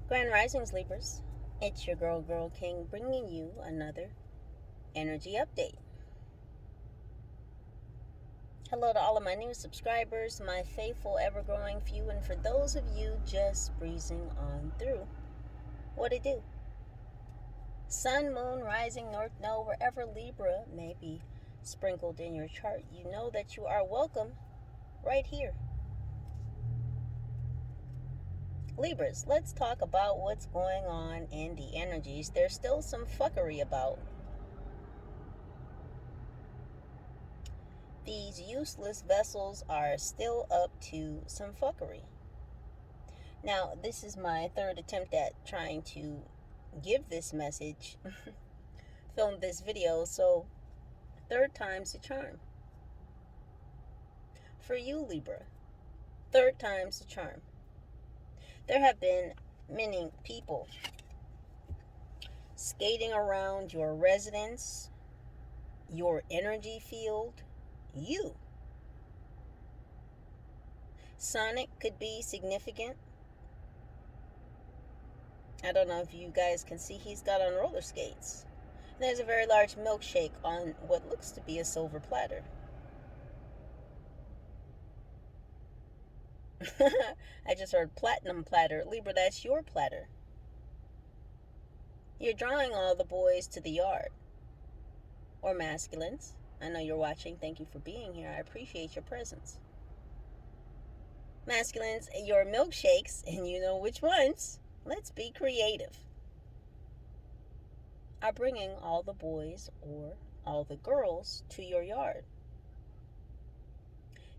Grand Risings, Libras. It's your girl King, bringing you another energy update. Hello to all of my new subscribers, my faithful, ever-growing few, and for those of you just breezing on through. What it do? Sun, moon, rising, north, node, wherever Libra may be sprinkled in your chart, you know that you are welcome right here. Libras, let's talk about what's going on in the energies. There's still some fuckery about. These useless vessels are still up to some fuckery. Now, this is my third attempt at trying to give this message, film this video, so third time's the charm. For you, Libra, third time's the charm. There have been many people skating around your residence, your energy field, you. Sonic could be significant. I don't know if you guys can see, he's got on roller skates. There's a very large milkshake on what looks to be a silver platter. I just heard platinum platter. Libra, that's your platter. You're drawing all the boys to the yard. Or masculines. I know you're watching. Thank you for being here. I appreciate your presence. Masculines, your milkshakes, and you know which ones. Let's be creative. Are bringing all the boys or all the girls to your yard.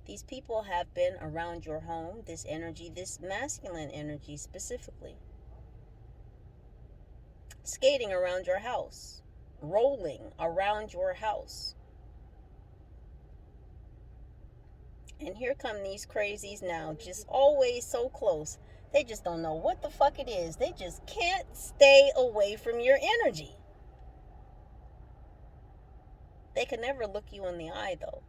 These people have been around your home, this energy, this masculine energy specifically. Skating around your house, rolling around your house. And here come these crazies now, just always so close. They just don't know what the fuck it is. They just can't stay away from your energy. They can never look you in the eye, though.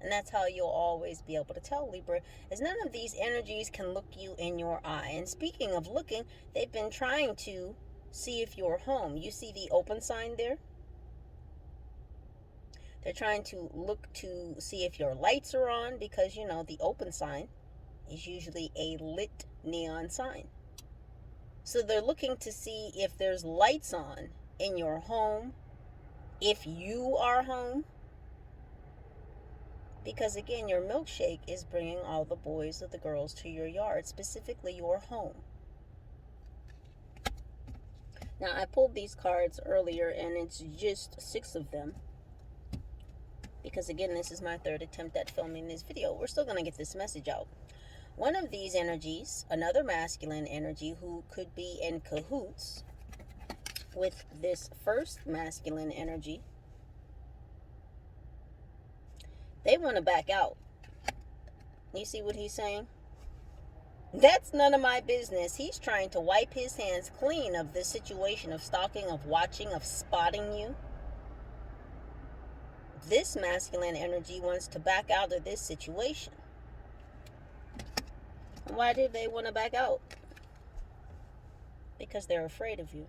And that's how you'll always be able to tell, Libra, is none of these energies can look you in your eye. And speaking of looking, they've been trying to see if you're home. You see the open sign there? They're trying to look to see if your lights are on, because, you know, the open sign is usually a lit neon sign. So they're looking to see if there's lights on in your home, if you are home. Because, again, your milkshake is bringing all the boys or the girls to your yard, specifically your home. Now, I pulled these cards earlier, and it's just 6 of them. Because, again, this is my third attempt at filming this video. We're still going to get this message out. One of these energies, another masculine energy who could be in cahoots with this first masculine energy, they want to back out. You see what he's saying? That's none of my business. He's trying to wipe his hands clean of this situation of stalking, of watching, of spotting you. This masculine energy wants to back out of this situation. Why do they want to back out? Because they're afraid of you.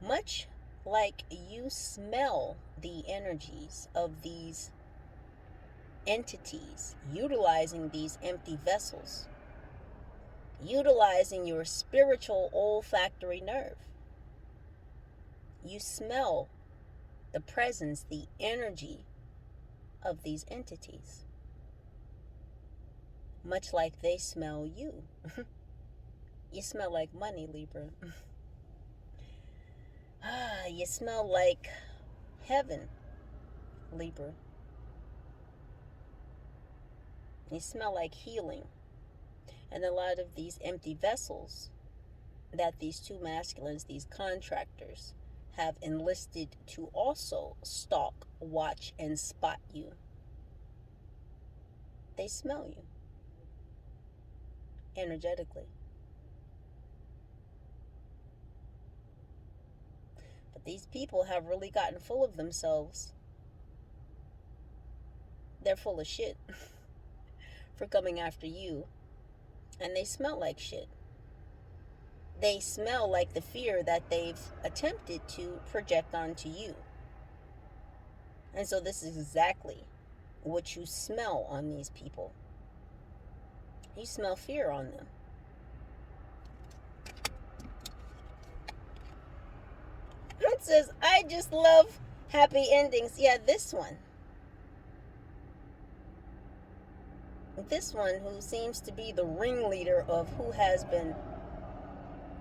Much like you smell the energies of these entities, utilizing these empty vessels, utilizing your spiritual olfactory nerve. You smell the presence, the energy of these entities. Much like they smell you. You smell like money, Libra. You smell like heaven, Libra. You smell like healing. And a lot of these empty vessels that these two masculines, these contractors, have enlisted to also stalk, watch, and spot you. They smell you energetically. But these people have really gotten full of themselves. They're full of shit for coming after you. And they smell like shit. They smell like the fear that they've attempted to project onto you. And so this is exactly what you smell on these people. You smell fear on them. It says, I just love happy endings. Yeah, this one. This one who seems to be the ringleader of who has been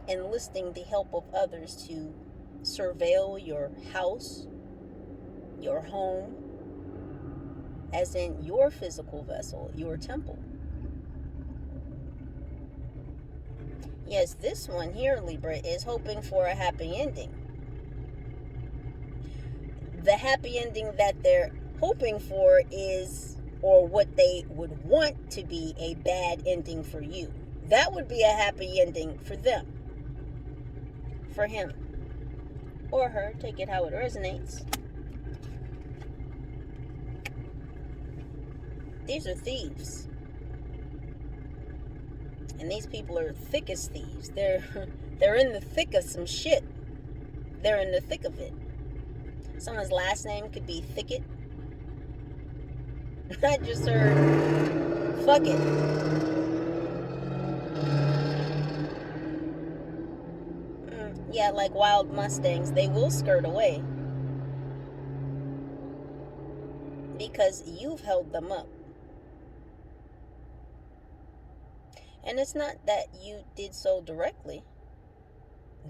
enlisting the help of others to surveil your house, your home, as in your physical vessel, your temple. Yes, this one here, Libra, is hoping for a happy ending. The happy ending that they're hoping for is, or what they would want to be, a bad ending for you. That would be a happy ending for them. For him. Or her. Take it how it resonates. These are thieves. And these people are thick as thieves. They're in the thick of some shit. They're in the thick of it. Someone's last name could be Thicket. I just heard, fuck it. Yeah, like wild Mustangs, they will skirt away. Because you've held them up. And it's not that you did so directly.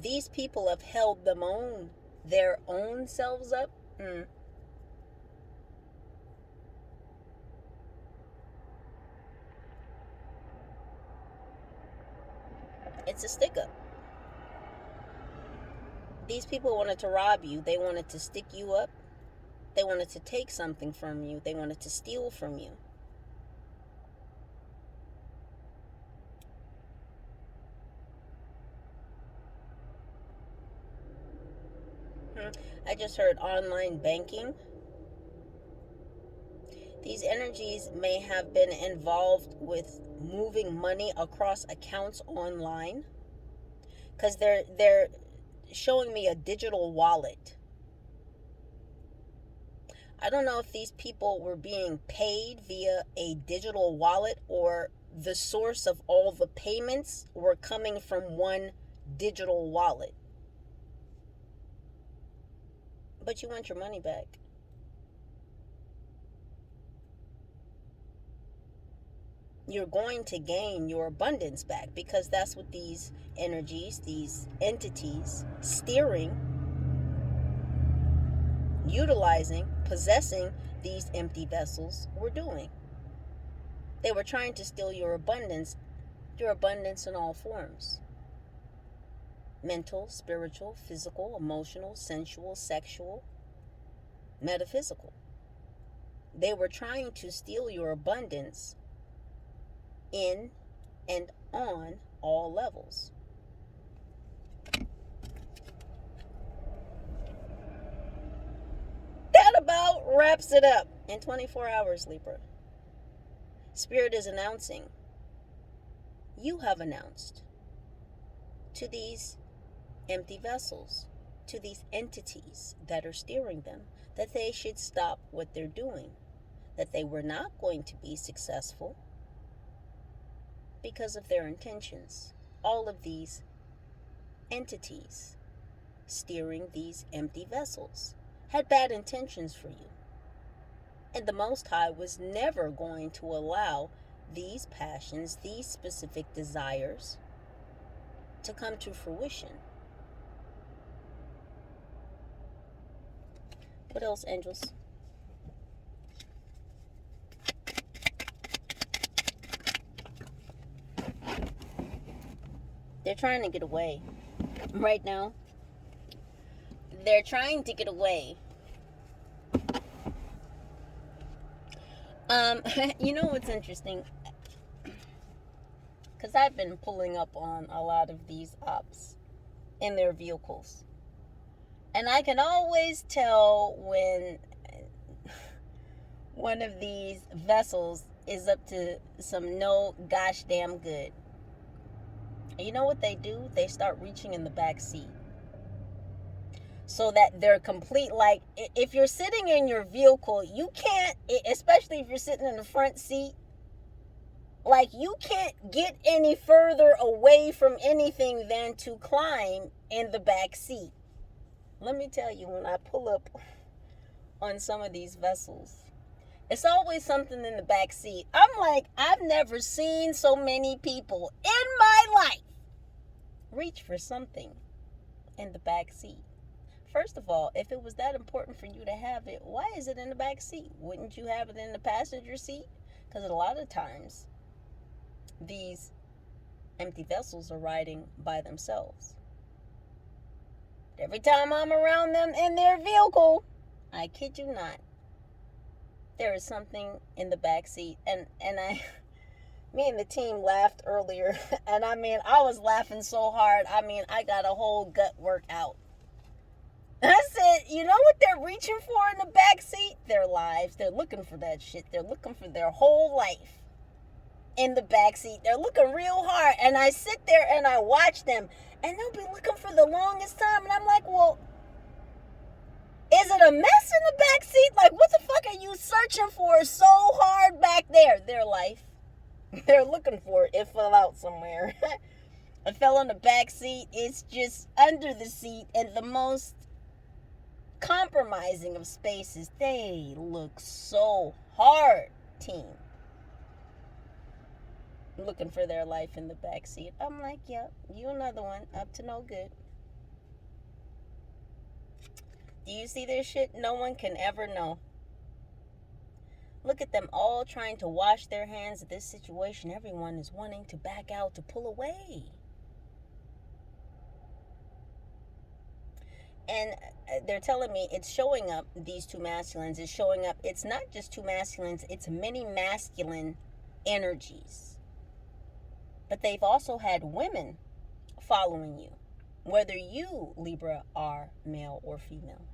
These people have held their own selves up. It's a stick up. These people wanted to rob you. They wanted to stick you up. They wanted to take something from you. They wanted to steal from you. I just heard online banking. These energies may have been involved with moving money across accounts online. Because they're showing me a digital wallet. I don't know if these people were being paid via a digital wallet or the source of all the payments were coming from one digital wallet. But you want your money back. You're going to gain your abundance back because that's what these energies, these entities, steering, utilizing, possessing these empty vessels were doing. They were trying to steal your abundance in all forms. Mental, spiritual, physical, emotional, sensual, sexual, metaphysical. They were trying to steal your abundance in and on all levels. That about wraps it up in 24 hours, Libra. Spirit is announcing, you have announced to these empty vessels, to these entities that are steering them, that they should stop what they're doing, that they were not going to be successful because of their intentions. All of these entities steering these empty vessels had bad intentions for you. And the Most High was never going to allow these passions, these specific desires, to come to fruition. What else, angels? They're trying to get away. Right now, they're trying to get away. You know what's interesting? Because I've been pulling up on a lot of these ops in their vehicles. And I can always tell when one of these vessels is up to some no gosh damn good. And you know what they do? They start reaching in the back seat. So that they're complete, like, if you're sitting in your vehicle, you can't, especially if you're sitting in the front seat, like, you can't get any further away from anything than to climb in the back seat. Let me tell you, when I pull up on some of these vessels, it's always something in the back seat. I'm like, I've never seen so many people in my life reach for something in the back seat. First of all, if it was that important for you to have it, why is it in the back seat? Wouldn't you have it in the passenger seat? Because a lot of times, these empty vessels are riding by themselves. Every time I'm around them in their vehicle, I kid you not, there is something in the back seat. And me and the team laughed earlier, and I was laughing so hard. I got a whole gut workout. I said, you know what they're reaching for in the back seat? Their lives. They're looking for that shit. They're looking for their whole life in the back seat. They're looking real hard. And I sit there and I watch them, and they'll be looking for the longest time. And I'm like, well, is it a mess in the back seat? Like, what the fuck are you searching for so hard back there? Their life. They're looking for it. It fell out somewhere. It fell in the back seat. It's just under the seat, and the most compromising of spaces. They look so hard, team. Looking for their life in the back seat. I'm like, yep, you another one, up to no good. Do you see this shit? No one can ever know. Look at them all trying to wash their hands of this situation. Everyone is wanting to back out, to pull away. And they're telling me it's showing up, these two masculines, is showing up. It's not just two masculines, it's many masculine energies. But they've also had women following you, whether you, Libra, are male or female.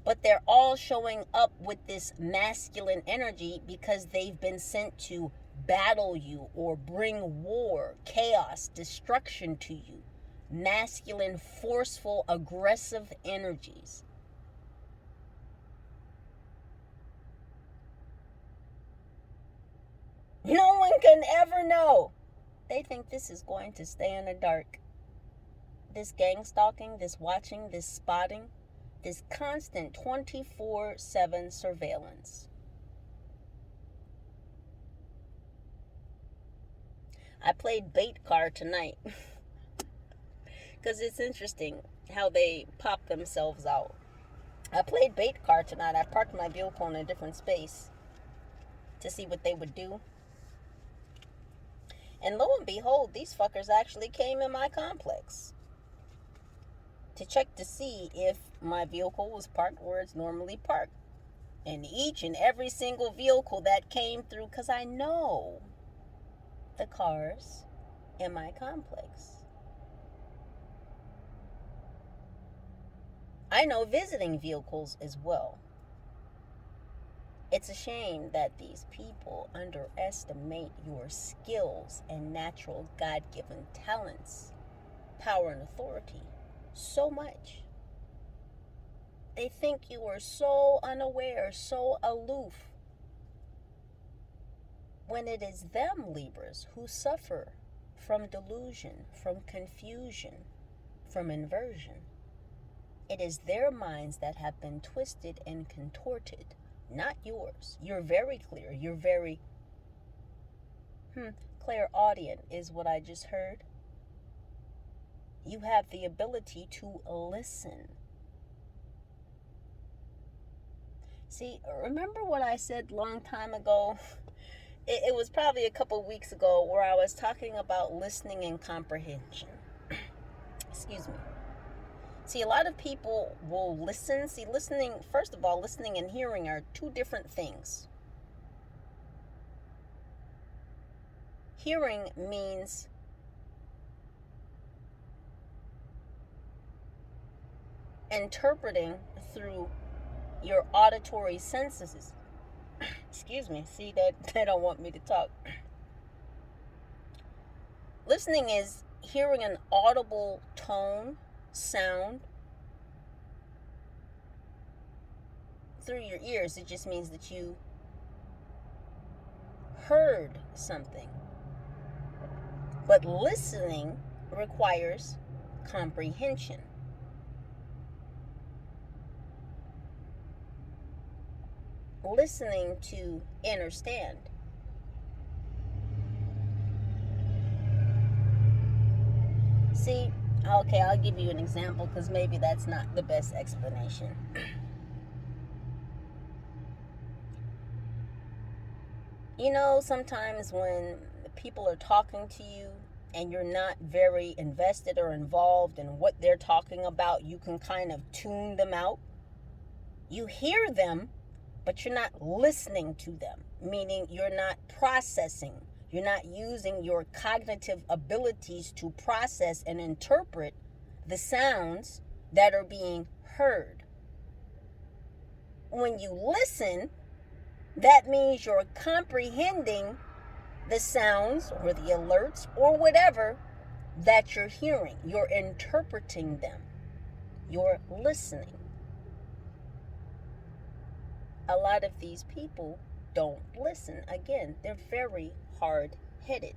But they're all showing up with this masculine energy because they've been sent to battle you or bring war, chaos, destruction to you. Masculine, forceful, aggressive energies. No one can ever know. They think this is going to stay in the dark. This gang stalking, this watching, this spotting, this constant 24/7 surveillance. I played bait card tonight. Because it's interesting how they pop themselves out. I played bait card tonight. I parked my vehicle in a different space to see what they would do. And lo and behold, these fuckers actually came in my complex to check to see if my vehicle was parked where it's normally parked. And each and every single vehicle that came through, because I know the cars in my complex. I know visiting vehicles as well. It's a shame that these people underestimate your skills and natural God-given talents, power, and authority so much. They think you are so unaware, so aloof, when it is them, Libras, who suffer from delusion, from confusion, from inversion. It is their minds that have been twisted and contorted, not yours. You're very clear. You're very clairaudient is what I just heard. You have the ability to listen. See, remember what I said long time ago? It was probably a couple weeks ago where I was talking about listening and comprehension. Excuse me. See, a lot of people will listen. See, listening, first of all, listening and hearing are two different things. Hearing means interpreting through your auditory senses. Excuse me. See, that they don't want me to talk. listening is hearing an audible tone, sound through your ears. It just means that you heard something. But listening requires comprehension. Listening to understand. See, okay, I'll give you an example because maybe that's not the best explanation. You know, sometimes when people are talking to you and you're not very invested or involved in what they're talking about, you can kind of tune them out. You hear them, but you're not listening to them, meaning you're not processing. You're not using your cognitive abilities to process and interpret the sounds that are being heard. When you listen, that means you're comprehending the sounds or the alerts or whatever that you're hearing. You're interpreting them. You're listening. A lot of these people don't listen. Again, they're very hard-headed.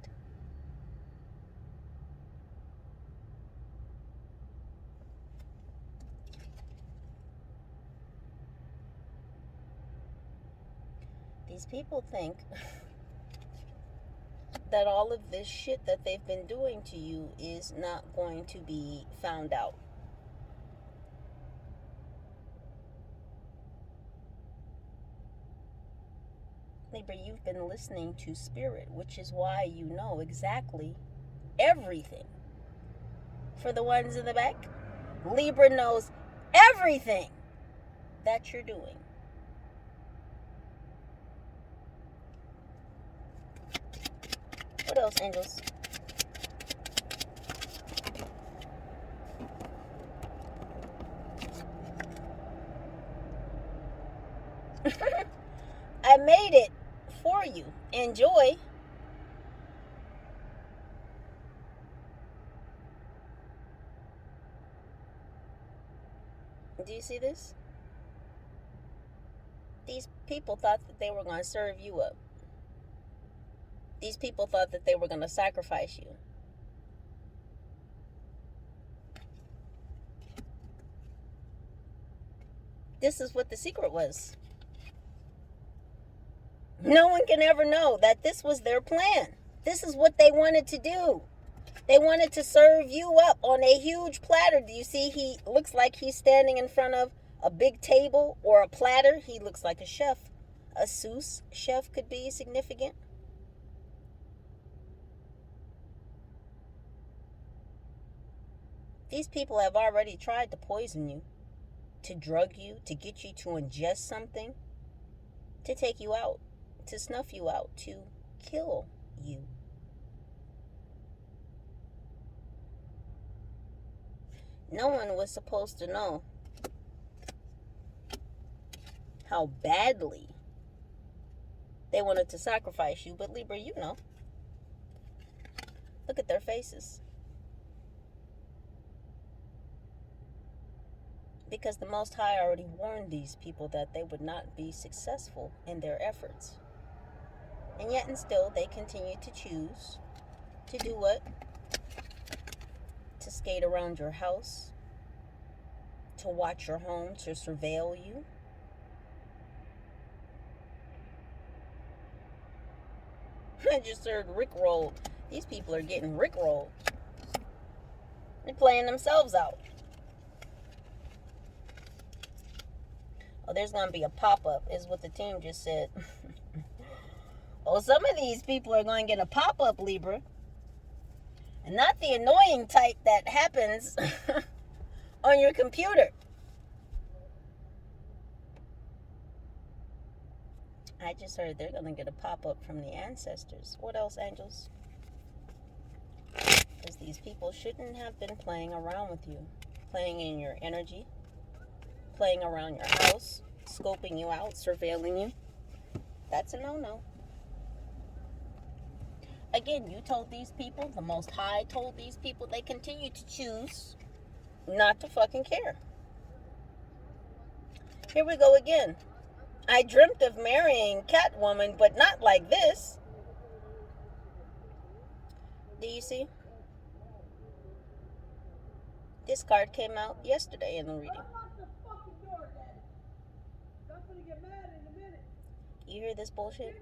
These people think that all of this shit that they've been doing to you is not going to be found out. Libra, you've been listening to spirit, which is why you know exactly everything. For the ones in the back, Libra knows everything that you're doing. What else, angels? I made it for you. Enjoy. Do you see this? These people thought that they were going to serve you up. These people thought that they were going to sacrifice you. This is what the secret was. No one can ever know that this was their plan. This is what they wanted to do. They wanted to serve you up on a huge platter. Do you see he looks like he's standing in front of a big table or a platter? He looks like a chef. A sous chef could be significant. These people have already tried to poison you, to drug you, to get you to ingest something, to take you out, to snuff you out, to kill you. No one was supposed to know how badly they wanted to sacrifice you, but Libra, you know. Look at their faces. Because the Most High already warned these people that they would not be successful in their efforts. And yet and still, they continue to choose to do what? To skate around your house, to watch your home, to surveil you. I just heard Rickrolled. These people are getting Rickrolled. They're playing themselves out. Oh, there's going to be a pop-up, is what the team just said. Oh, some of these people are going to get a pop-up, Libra. And not the annoying type that happens on your computer. I just heard they're going to get a pop-up from the ancestors. What else, angels? Because these people shouldn't have been playing around with you. Playing in your energy. Playing around your house. Scoping you out. Surveilling you. That's a no-no. Again, you told these people, the Most High told these people, they continue to choose not to fucking care. Here we go again. I dreamt of marrying Catwoman, but not like this. Do you see? This card came out yesterday in the reading. You hear this bullshit?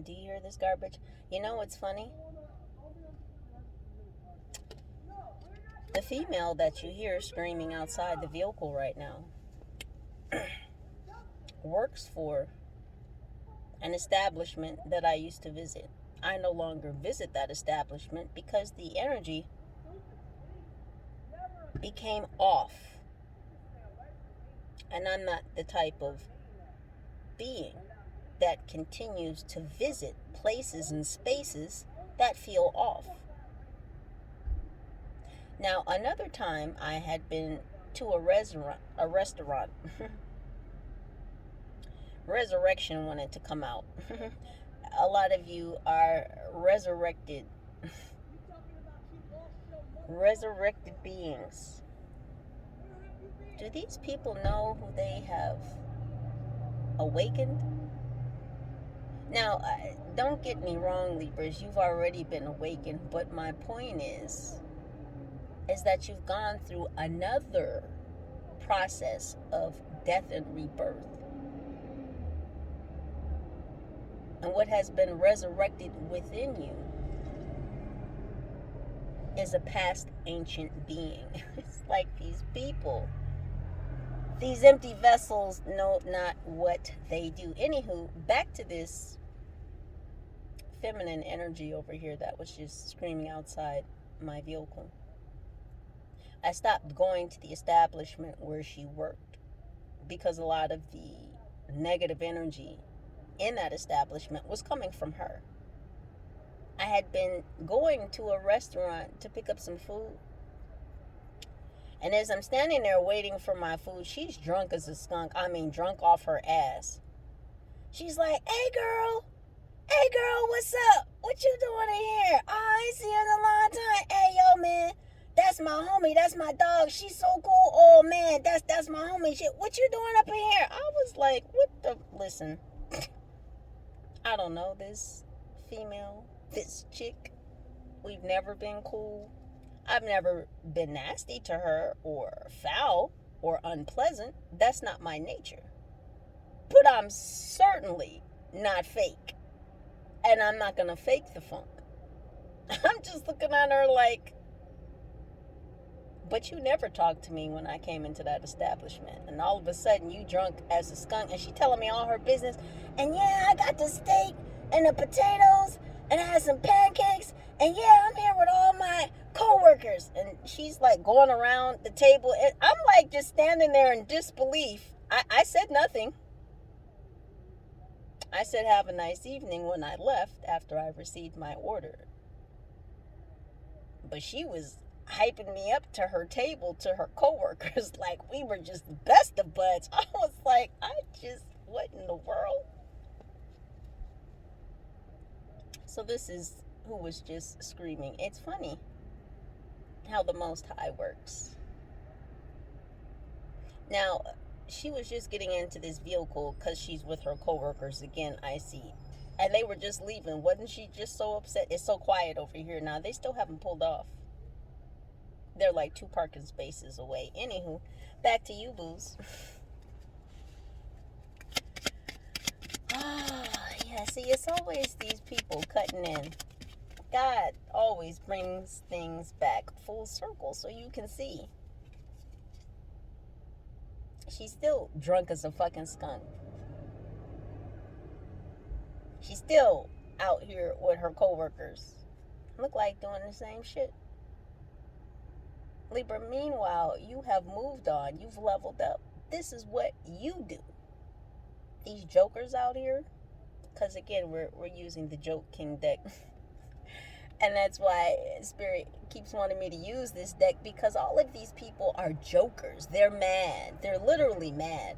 Do you hear this garbage? You know what's funny? The female that you hear screaming outside the vehicle right now works for an establishment that I used to visit. I no longer visit that establishment because the energy became off. And I'm not the type of being that continues to visit places and spaces that feel off. Now, another time I had been to a restaurant. Resurrection wanted to come out. A lot of you are resurrected beings. Do these people know who they have awakened? Now, don't get me wrong, Libras, you've already been awakened, but my point is that you've gone through another process of death and rebirth. And what has been resurrected within you is a past ancient being. It's like these people, these empty vessels, know not what they do. Anywho, back to this feminine energy over here that was just screaming outside my vehicle. I stopped going to the establishment where she worked because a lot of the negative energy in that establishment was coming from her. I had been going to a restaurant to pick up some food. And as I'm standing there waiting for my food, she's drunk as a skunk. I mean, drunk off her ass. She's like, hey girl, what's up? What you doing in here? Oh, I ain't seen you in a long time. Hey, yo, man, that's my homie. That's my dog. She's so cool. Oh, man, that's my homie. Shit, what you doing up in here? I was like, what the... Listen, I don't know this female, this chick. We've never been cool. I've never been nasty to her or foul or unpleasant. That's not my nature. But I'm certainly not fake. And I'm not going to fake the funk. I'm just looking at her like, but you never talked to me when I came into that establishment. And all of a sudden you drunk as a skunk. And she telling me all her business. And yeah, I got the steak and the potatoes. And I had some pancakes. And yeah, I'm here with all my co-workers. And she's like going around the table. And I'm like just standing there in disbelief. I said nothing. I said have a nice evening when I left after I received my order. But she was hyping me up to her table, to her co-workers, like we were just the best of buds. I was like, what in the world? So this is who was just screaming. It's funny how the Most High works. Now, she was just getting into this vehicle because she's with her co-workers again, I see. And they were just leaving. Wasn't she just so upset? It's so quiet over here now. They still haven't pulled off. They're like 2 parking spaces away. Anywho, back to you, booze. Yeah, see, it's always these people cutting in. God always brings things back full circle so you can see. She's still drunk as a fucking skunk. She's still out here with her co-workers. Look like doing the same shit. Libra, meanwhile, you have moved on. You've leveled up. This is what you do. These jokers out here, because again, we're using the Joke King deck. And that's why Spirit keeps wanting me to use this deck, because all of these people are jokers. They're mad. They're literally mad.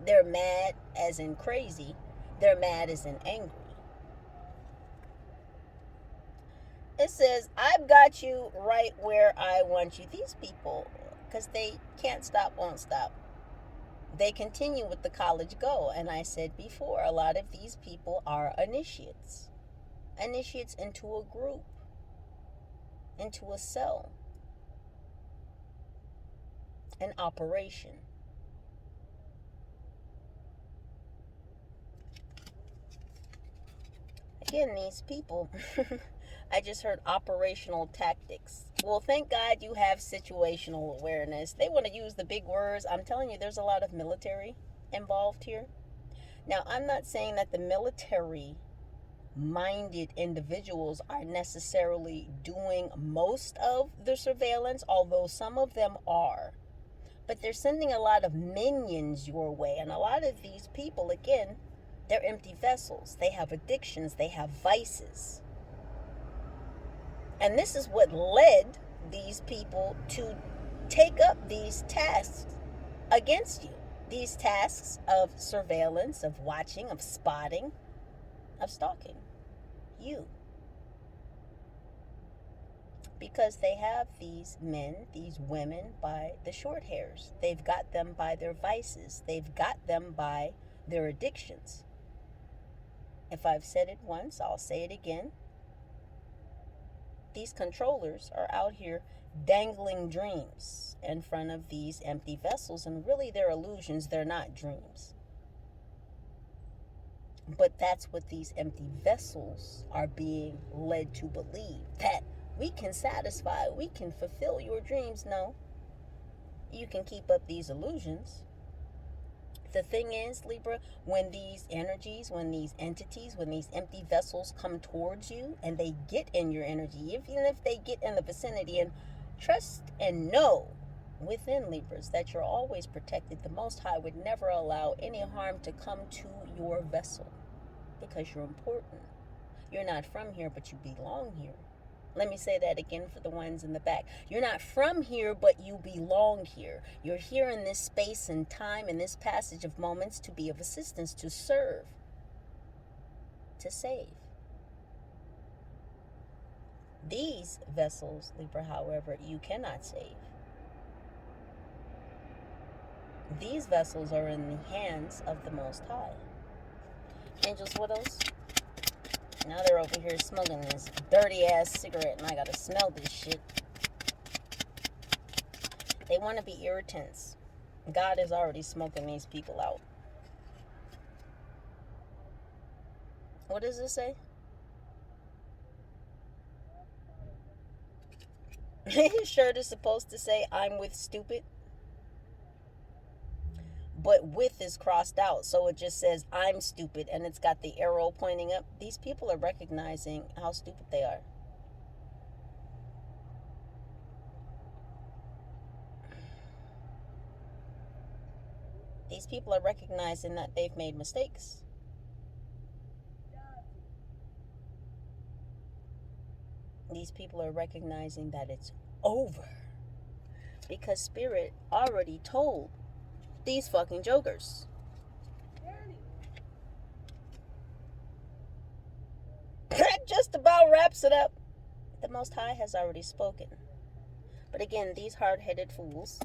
They're mad as in crazy. They're mad as in angry. It says, I've got you right where I want you. These people, because they can't stop, won't stop. They continue with the college go. And I said before, a lot of these people are initiates. Initiates into a group, into a cell, an operation. Again, these people, I just heard operational tactics. Well, thank God you have situational awareness. They want to use the big words. I'm telling you, there's a lot of military involved here. Now, I'm not saying that the military minded individuals are necessarily doing most of the surveillance, although some of them are. But they're sending a lot of minions your way. And a lot of these people, again, they're empty vessels. They have addictions. They have vices. And this is what led these people to take up these tasks against you. These tasks of surveillance, of watching, of spotting, of stalking you. Because they have these men, these women by the short hairs. They've got them by their vices. They've got them by their addictions. If I've said it once, I'll say it again. These controllers are out here dangling dreams in front of these empty vessels, and really they're illusions. They're not dreams. But that's what these empty vessels are being led to believe, that we can satisfy, we can fulfill your dreams. No, you can keep up these illusions. The thing is, Libra, when these energies, when these entities, when these empty vessels come towards you and they get in your energy, even if they get in the vicinity, and trust and know within Libras that you're always protected. The Most High would never allow any harm to come to your vessel because you're important. You're not from here, but you belong here. Let me say that again for the ones in the back. You're not from here, but you belong here. You're here in this space and time, in this passage of moments, to be of assistance, to serve, to save. These vessels, Libra, however, you cannot save. These vessels are in the hands of the Most High. Angels, what else? Now they're over here smoking this dirty ass cigarette and I gotta smell this shit. They want to be irritants. God is already smoking these people out. What does it say? His shirt is supposed to say, I'm with stupid. But with is crossed out, so it just says I'm stupid, and it's got the arrow pointing up. These people are recognizing how stupid they are. These people are recognizing that they've made mistakes. These people are recognizing that it's over. Because Spirit already told these fucking jokers. That just about wraps it up. The Most High has already spoken. But again, these hard-headed fools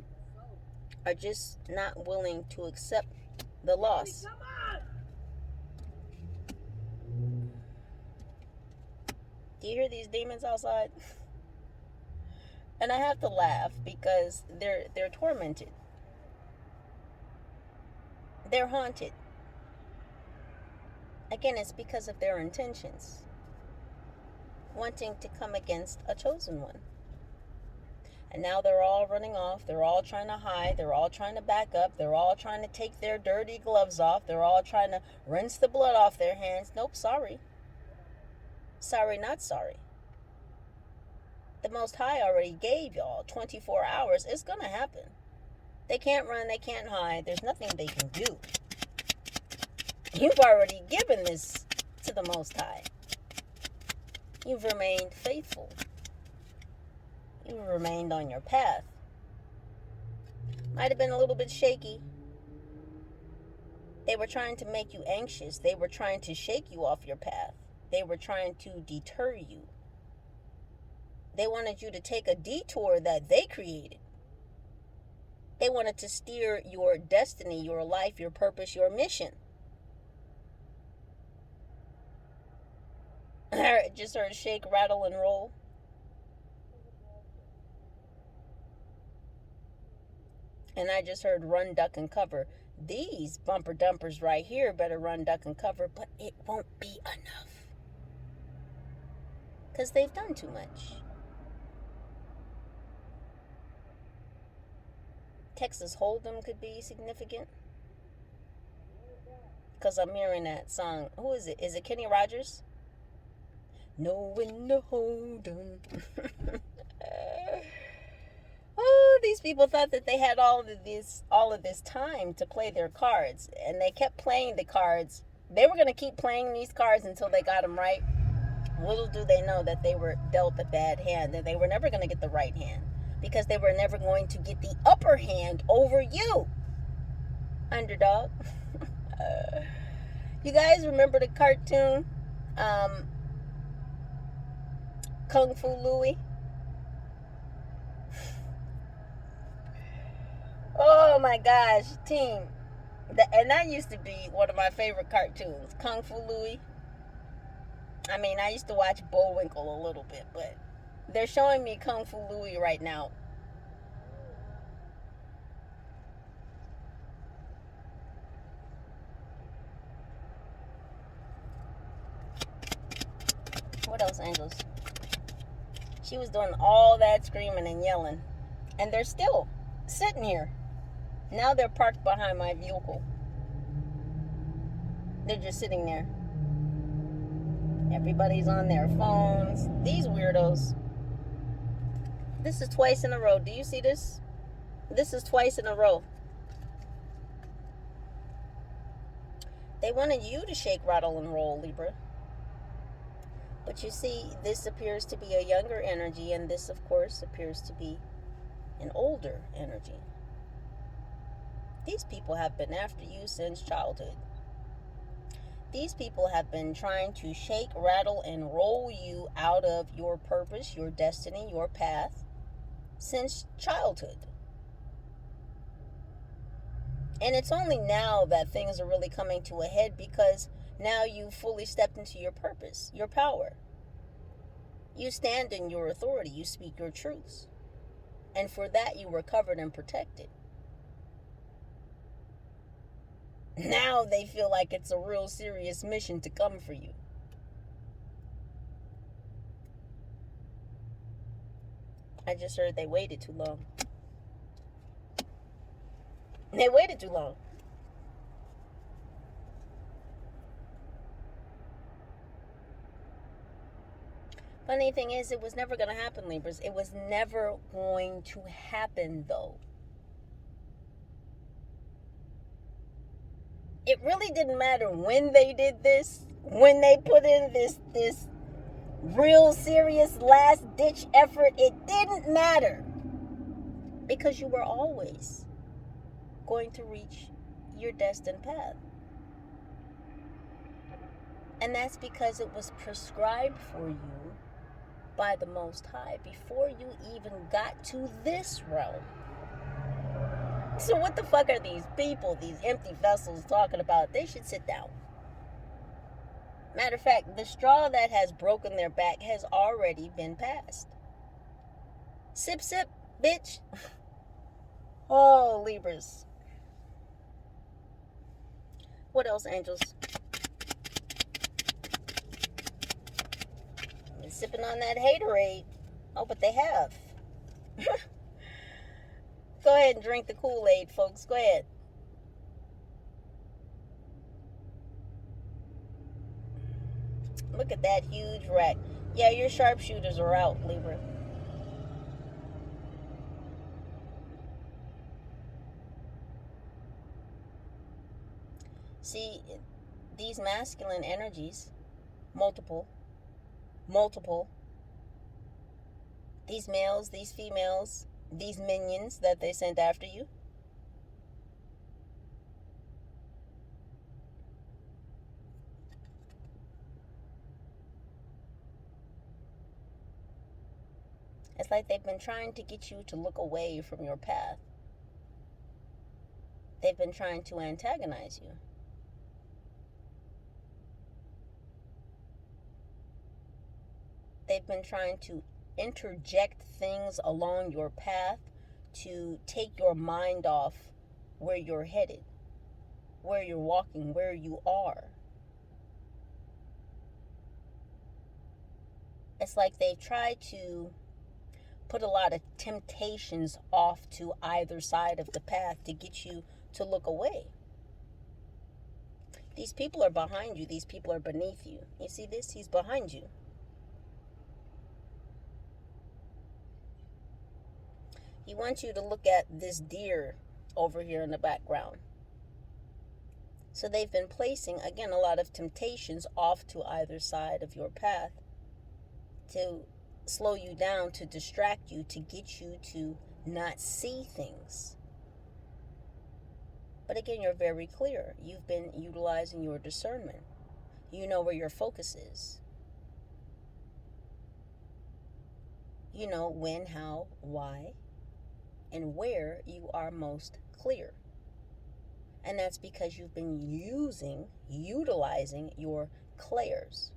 are just not willing to accept the loss. Do you hear these demons outside? And I have to laugh because they're tormented. They're haunted. Again, it's because of their intentions. Wanting to come against a chosen one. And now they're all running off. They're all trying to hide. They're all trying to back up. They're all trying to take their dirty gloves off. They're all trying to rinse the blood off their hands. Nope, sorry. Sorry, not sorry. The Most High already gave y'all 24 hours. It's going to happen. They can't run. They can't hide. There's nothing they can do. You've already given this to the Most High. You've remained faithful. You've remained on your path. Might have been a little bit shaky. They were trying to make you anxious. They were trying to shake you off your path. They were trying to deter you. They wanted you to take a detour that they created. They wanted to steer your destiny, your life, your purpose, your mission. I just heard shake, rattle, and roll. And I just heard run, duck, and cover. These bumper dumpers right here better run, duck, and cover, but it won't be enough. Because they've done too much. Texas Hold'em could be significant. Because I'm hearing that song. Who is it? Is it Kenny Rogers? Knowing the Hold'em. Oh, these people thought that they had all of this time to play their cards. And they kept playing the cards. They were going to keep playing these cards until they got them right. Little do they know that they were dealt a bad hand. That they were never going to get the right hand. Because they were never going to get the upper hand over you. Underdog. You guys remember the cartoon Kung Fu Louie? Oh my gosh, team. And that used to be one of my favorite cartoons, Kung Fu Louie. I mean, I used to watch Bullwinkle a little bit, but they're showing me Kung Fu Louie right now. What else, angels? She was doing all that screaming and yelling. And they're still sitting here. Now they're parked behind my vehicle. They're just sitting there. Everybody's on their phones. These weirdos. This is twice in a row. Do you see this? This is twice in a row. They wanted you to shake, rattle, and roll, Libra. But you see, this appears to be a younger energy, and this, of course, appears to be an older energy. These people have been after you since childhood. These people have been trying to shake, rattle, and roll you out of your purpose, your destiny, your path since childhood. And it's only now that things are really coming to a head because now you fully stepped into your purpose, your power. You stand in your authority. You speak your truths. And for that, you were covered and protected. Now they feel like it's a real serious mission to come for you. I just heard they waited too long. They waited too long. Funny thing is, it was never going to happen, Libras. It was never going to happen, though. It really didn't matter when they did this, when they put in this real serious last-ditch effort. It didn't matter. Because you were always going to reach your destined path. And that's because it was prescribed for you by the Most High before you even got to this realm. So what the fuck are these people, these empty vessels talking about? They should sit down. Matter of fact, the straw that has broken their back has already been passed. Sip, sip, bitch. Oh, Libras. What else, angels? Been sipping on that haterade. Oh, but they have. Go ahead and drink the Kool-Aid, folks. Go ahead. Look at that huge rack. Yeah, your sharpshooters are out, Libra. See, these masculine energies, multiple, these males, these females, these minions that they sent after you, It's like they've been trying to get you to look away from your path. They've been trying to antagonize you. They've been trying to interject things along your path to take your mind off where you're headed, where you're walking, where you are. It's like they've tried to put a lot of temptations off to either side of the path to get you to look away. These people are behind you. These people are beneath you. You see this? He's behind you. He wants you to look at this deer over here in the background. So they've been placing, again, a lot of temptations off to either side of your path to slow you down, to distract you, to get you to not see things. But again, you're very clear. You've been utilizing your discernment. You know where your focus is. You know when, how, why, and where you are most clear. And that's because you've been utilizing your clairs.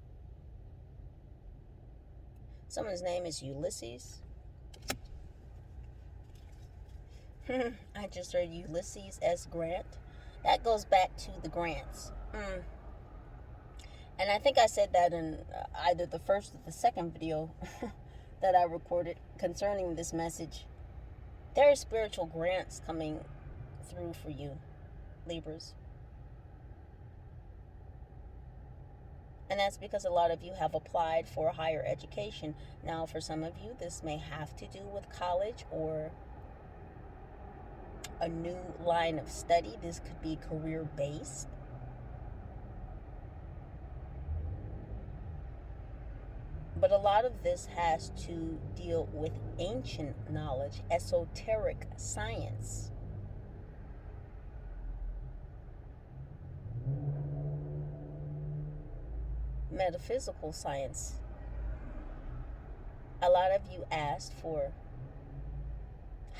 Someone's name is Ulysses. I just heard Ulysses S. Grant. That goes back to the Grants. And I think I said that in either the first or the second video that I recorded concerning this message. There are spiritual grants coming through for you, Libras. And that's because a lot of you have applied for higher education. Now, for some of you, this may have to do with college or a new line of study. This could be career-based. But a lot of this has to deal with ancient knowledge, esoteric science. Metaphysical science. A lot of you asked for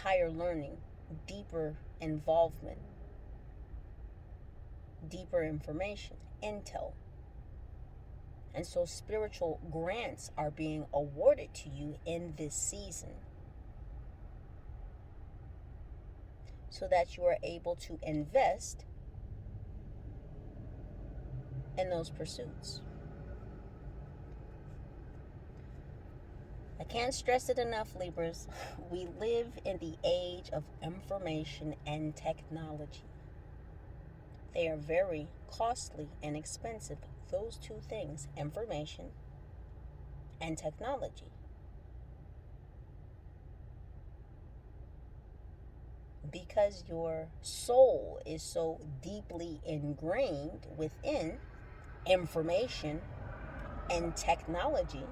higher learning, deeper involvement, deeper information, intel. And so spiritual grants are being awarded to you in this season so that you are able to invest in those pursuits. I can't stress it enough, Libras. We live in the age of information and technology. They are very costly and expensive. Those two things, information and technology. Because your soul is so deeply ingrained within information and technology,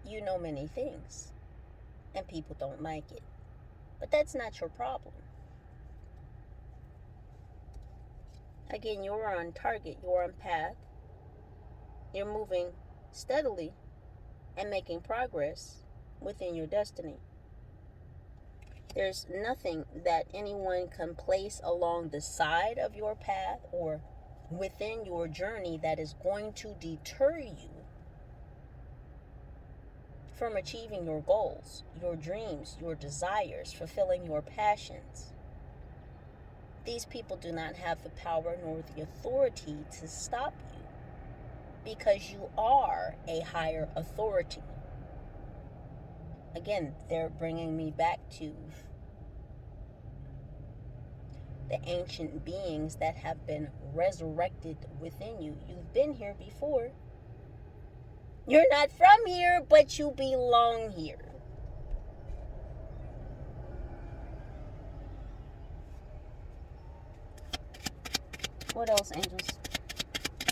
you know many things, and people don't like it. But that's not your problem. Again, you're on target, you're on path, you're moving steadily and making progress within your destiny. There's nothing that anyone can place along the side of your path or within your journey that is going to deter you from achieving your goals, your dreams, your desires, fulfilling your passions. These people do not have the power nor the authority to stop you because you are a higher authority. Again, they're bringing me back to the ancient beings that have been resurrected within you. You've been here before. You're not from here, but you belong here. What else, angels?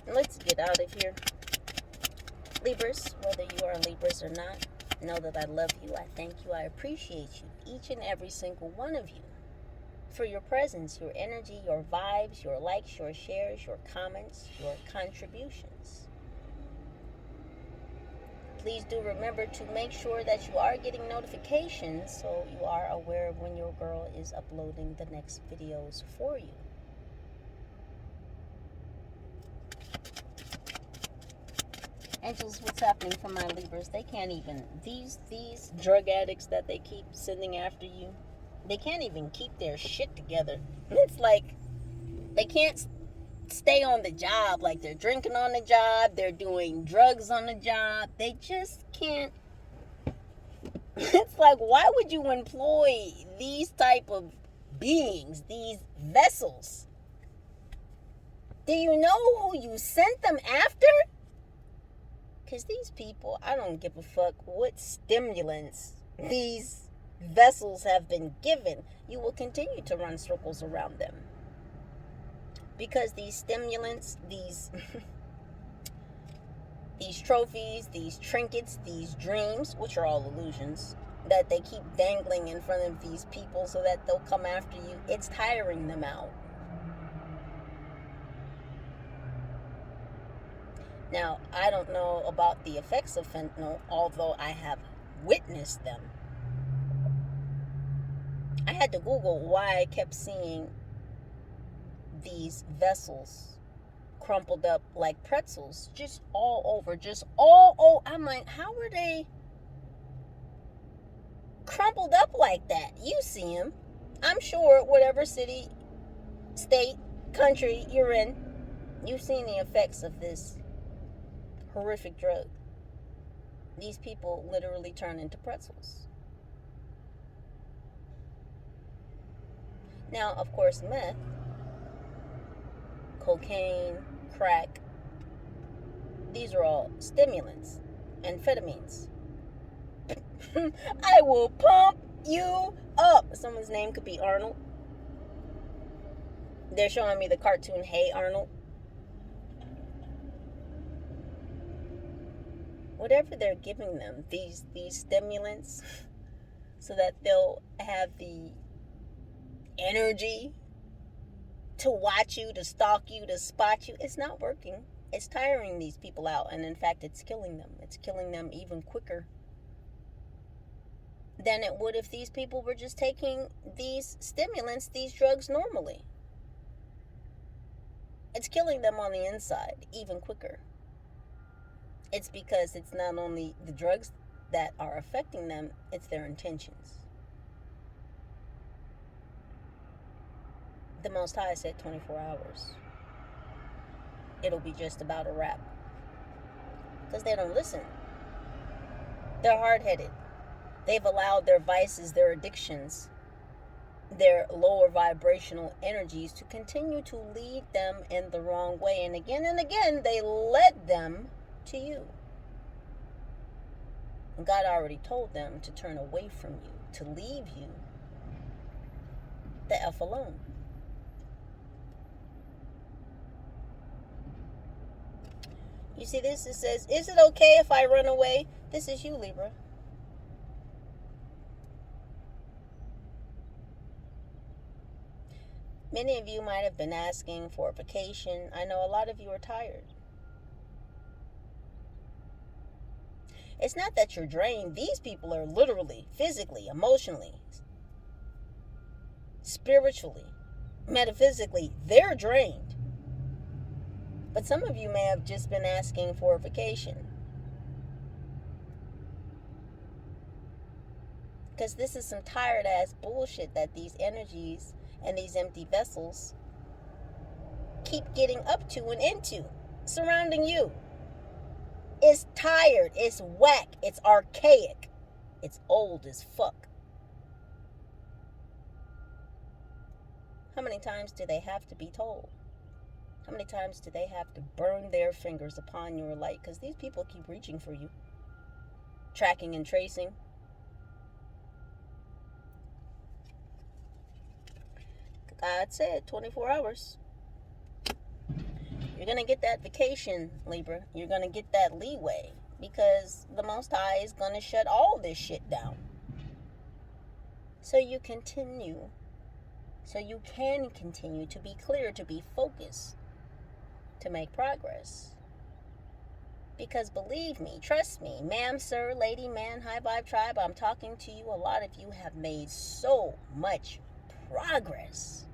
Let's get out of here. Libras, whether you are Libras or not, know that I love you, I thank you, I appreciate you, each and every single one of you, for your presence, your energy, your vibes, your likes, your shares, your comments, your contributions. Please do remember to make sure that you are getting notifications so you are aware of when your girl is uploading the next videos for you. Angels, what's happening for my Libras? They can't even, these drug addicts that they keep sending after you, they can't even keep their shit together. It's like they can't stay on the job. Like, they're drinking on the job, they're doing drugs on the job. They just can't. It's like, why would you employ these type of beings, these vessels? Do you know who you sent them after? Because these people, I don't give a fuck what stimulants these vessels have been given. You will continue to run circles around them. Because these stimulants, these trophies, these trinkets, these dreams, which are all illusions, that they keep dangling in front of these people so that they'll come after you, it's tiring them out. Now, I don't know about the effects of fentanyl, although I have witnessed them. I had to Google why I kept seeing these vessels crumpled up like pretzels, just all over, I'm like, how are they crumpled up like that? You see them. I'm sure whatever city, state, country you're in, you've seen the effects of this horrific drug. These people literally turn into pretzels. Now, of course, meth, cocaine, crack, these are all stimulants, amphetamines. I will pump you up. Someone's name could be Arnold. They're showing me the cartoon Hey Arnold. Whatever they're giving them, these stimulants, so that they'll have the energy to watch you, to stalk you, to spot you, it's not working. It's tiring these people out, and in fact, it's killing them. It's killing them even quicker than it would if these people were just taking these stimulants, these drugs normally. It's killing them on the inside even quicker. It's because it's not only the drugs that are affecting them, it's their intentions. The Most High said 24 hours. It'll be just about a wrap. Because they don't listen. They're hard-headed. They've allowed their vices, their addictions, their lower vibrational energies to continue to lead them in the wrong way. And again, they led them to you. And God already told them to turn away from you, to leave you the F alone. You see this? It says, is it okay if I run away? This is you, Libra. Many of you might have been asking for a vacation. I know a lot of you are tired. It's not that you're drained. These people are literally, physically, emotionally, spiritually, metaphysically, they're drained. But some of you may have just been asking for a vacation. Because this is some tired ass bullshit that these energies and these empty vessels keep getting up to and into, surrounding you. It's tired, it's whack, it's archaic, it's old as fuck. How many times do they have to be told? How many times do they have to burn their fingers upon your light? Because these people keep reaching for you. Tracking and tracing. God said 24 hours. You're going to get that vacation, Libra. You're going to get that leeway. Because the Most High is going to shut all this shit down. So you can continue to be clear, to be focused, to make progress. Because believe me, trust me, ma'am, sir, lady, man, high vibe tribe, I'm talking to you. A lot of you have made so much progress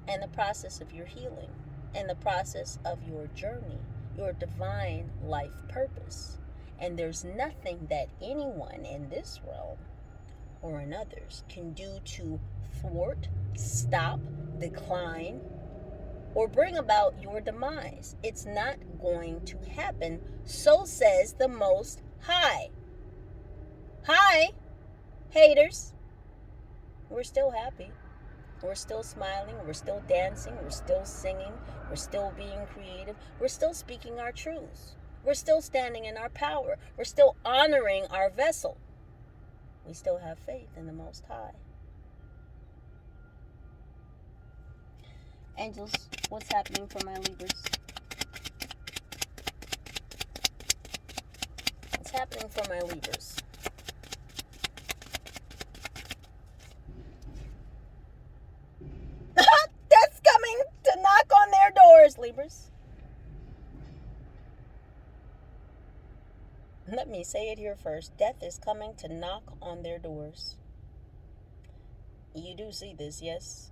in the process of your healing, in the process of your journey, your divine life purpose. And there's nothing that anyone in this realm or in others can do to thwart, stop, decline, or bring about your demise. It's not going to happen. So says the Most High. Hi, haters. We're still happy. We're still smiling. We're still dancing. We're still singing. We're still being creative. We're still speaking our truths. We're still standing in our power. We're still honoring our vessel. We still have faith in the Most High. Angels, what's happening for my Libras? What's happening for my Libras? That's coming to knock on their doors, Libras. Let me say it here first. Death is coming to knock on their doors. You do see this, yes?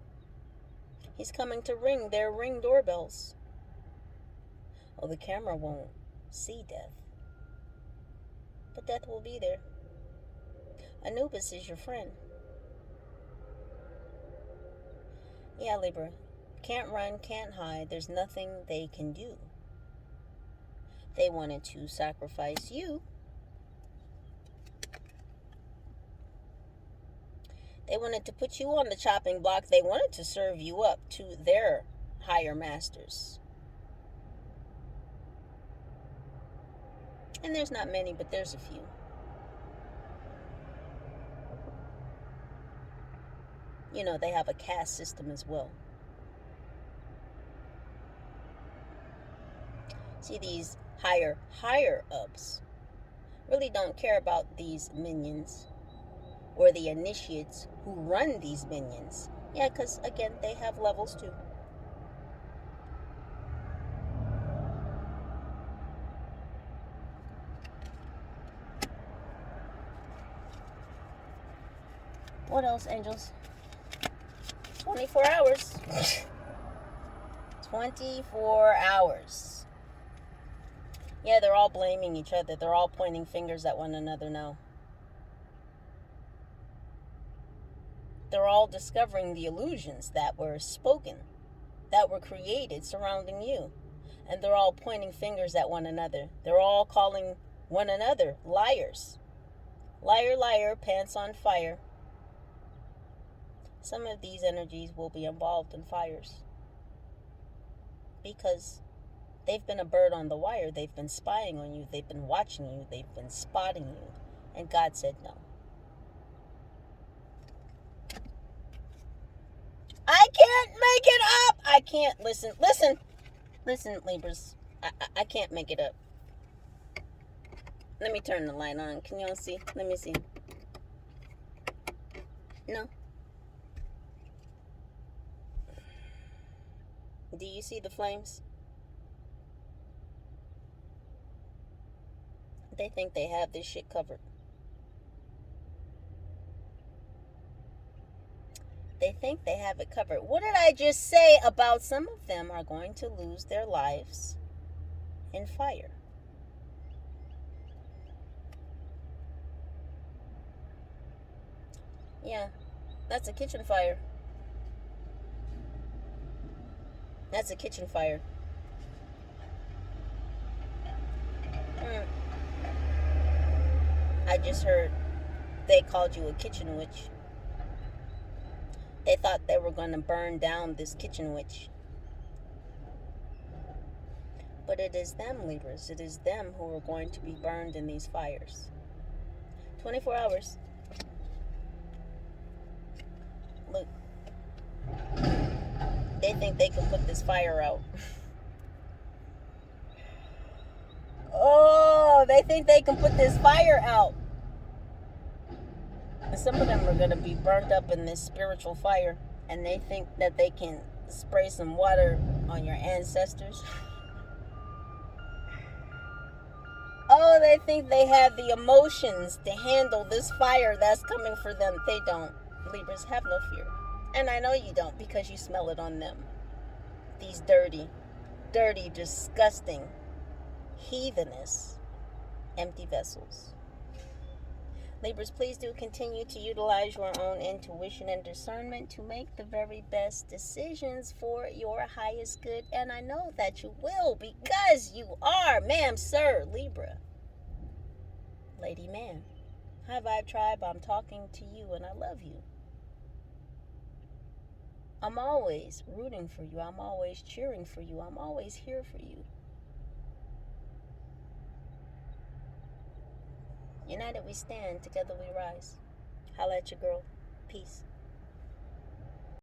He's coming to ring their ring doorbells. Oh, the camera won't see death. But death will be there. Anubis is your friend. Yeah, Libra. Can't run, can't hide. There's nothing they can do. They wanted to sacrifice you. They wanted to put you on the chopping block. They wanted to serve you up to their higher masters. And there's not many, but there's a few. You know, they have a caste system as well. See, these higher ups really don't care about these minions or the initiates who run these minions. Yeah, because again, they have levels too. What else, angels? 24 hours. 24 hours. Yeah, they're all blaming each other. They're all pointing fingers at one another now. They're all discovering the illusions that were spoken, that were created surrounding you. And they're all pointing fingers at one another. They're all calling one another liars. Liar, liar, pants on fire. Some of these energies will be involved in fires. Because they've been a bird on the wire. They've been spying on you. They've been watching you. They've been spotting you. And God said no. I can't make it up. I can't. Listen, Libras. I can't make it up. Let me turn the light on. Can y'all see? Let me see. No. Do you see the flames? They think they have this shit covered. They think they have it covered. What did I just say about some of them are going to lose their lives in fire? Yeah, that's a kitchen fire. That's a kitchen fire. I just heard they called you a kitchen witch. They thought they were going to burn down this kitchen witch. But it is them, Libras. It is them who are going to be burned in these fires. 24 hours. Look. They think they can put this fire out. Oh, they think they can put this fire out. And some of them are going to be burnt up in this spiritual fire. And they think that they can spray some water on your ancestors. know they think they have the emotions to handle this fire that's coming for them. They don't. Libras, have no fear. And I know you don't because you smell it on them. These dirty, disgusting, heathenish, empty vessels. Libras, please do continue to utilize your own intuition and discernment to make the very best decisions for your highest good. And I know that you will because you are, ma'am, sir, Libra. Lady, man. Hi, Vibe Tribe. I'm talking to you and I love you. I'm always rooting for you. I'm always cheering for you. I'm always here for you. United we stand, together we rise. Holla at your girl. Peace.